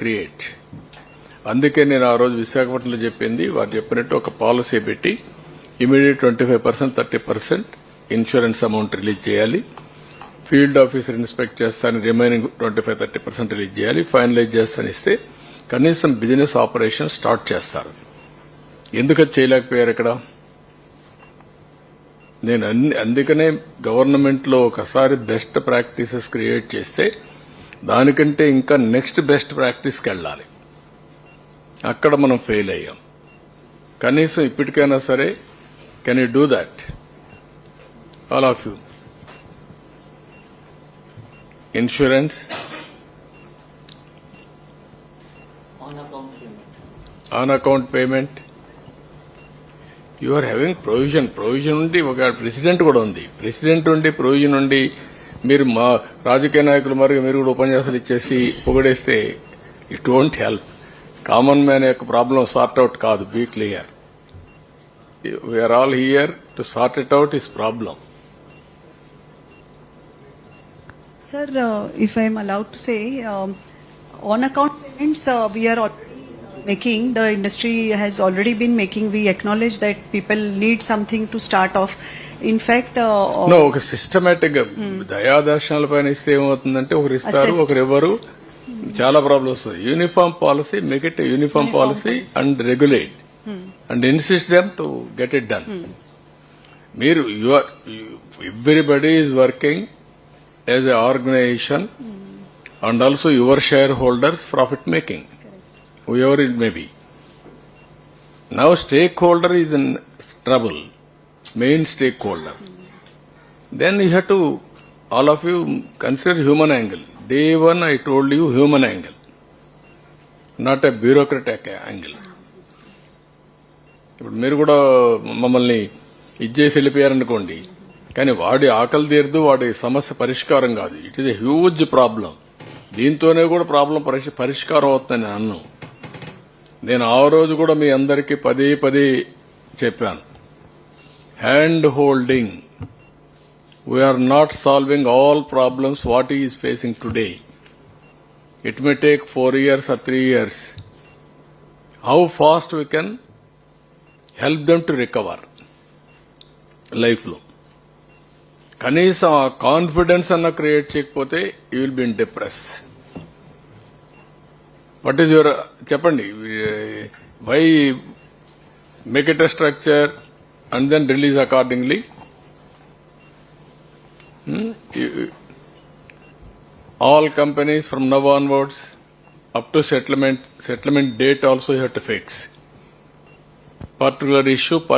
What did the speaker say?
Create. అందుకే నేను ఆ రోజు విశాఖపట్నంలో చెప్పింది, వారు చెప్పినట్టు ఒక పాలసీ పెట్టి ఇమీడియట్ 25%, 30% ఇన్సూరెన్స్ అమౌంట్ రిలీజ్ చేయాలి. ఫీల్డ్ ఆఫీసర్ ఇన్స్పెక్ట్ చేస్తాను, రిమైనింగ్ 25-30% రిలీజ్ చేయాలి. ఫైనలైజ్ చేస్తాను ఇస్తే కనీసం బిజినెస్ ఆపరేషన్ స్టార్ట్ చేస్తారు. ఎందుకది చేయలేకపోయారు ఇక్కడ? నేను అందుకనే గవర్నమెంట్ లో ఒకసారి బెస్ట్ ప్రాక్టీసెస్ క్రియేట్ చేస్తే దానికంటే ఇంకా నెక్స్ట్ బెస్ట్ ప్రాక్టీస్కి వెళ్ళాలి. అక్కడ మనం ఫెయిల్ అయ్యాం. కనీసం ఇప్పటికైనా సరే can you do that all of you? Insurance on account payment, you are having provision ఉండి ఒక ప్రెసిడెంట్ కూడా ఉంది. ప్రెసిడెంట్ ఉండి ప్రొవిజన్ ఉండి మీరు మా రాజకీయ నాయకులు మరి మీరు కూడా ఉపన్యాసాలు ఇచ్చేసి పొగడేస్తే it won't help. Common man యొక్క ప్రాబ్లం సార్ట్ అవుట్ కాదు. Be clear, we're all here to sort it out his problem. Sir, if I am allowed to say, on account payments we are already making, the industry has already been making. We acknowledge that people need something to start off. In fact, ఒక systematic గా దయాదర్శనాల పైన ఇస్తే ఏమవుతుందంటే ఒకరు ఇస్తారు, ఒకరు ఎవరు, చాలా ప్రాబ్లమ్స్ వస్తాయి. Uniform policy, make it uniform policy and regulate and insist them to get it done. మీరు everybody is working as an organization and also your shareholders profit making, whoever it may be. Now stakeholder is in trouble, main stakeholder. Then you have to, all of you, consider human angle. Day one I told you human angle, not a bureaucratic angle. ఇప్పుడు మీరు కూడా మమ్మల్ని ఇచ్చేసి వెళ్ళిపోయారనుకోండి, కానీ వాడి ఆకలి తీరదు, వాడి సమస్య పరిష్కారం కాదు. It is a huge problem. దీంతోనే కూడా ప్రాబ్లం పరిష్కారం అవుతుందని అన్ను. నేను ఆ రోజు కూడా మీ అందరికీ పదే చెప్పాను, hand holding. We're not solving all problems what is facing today. It may take 4 years or 3 years. How fast we can help them to recover life లో. కనీసం ఆ కాన్ఫిడెన్స్ అన్న క్రియేట్ చేయకపోతే you will be in depress. What is your, చెప్పండి, why make it a structure and then release accordingly. All companies from now onwards up to settlement date also you have to fix. Particular issue,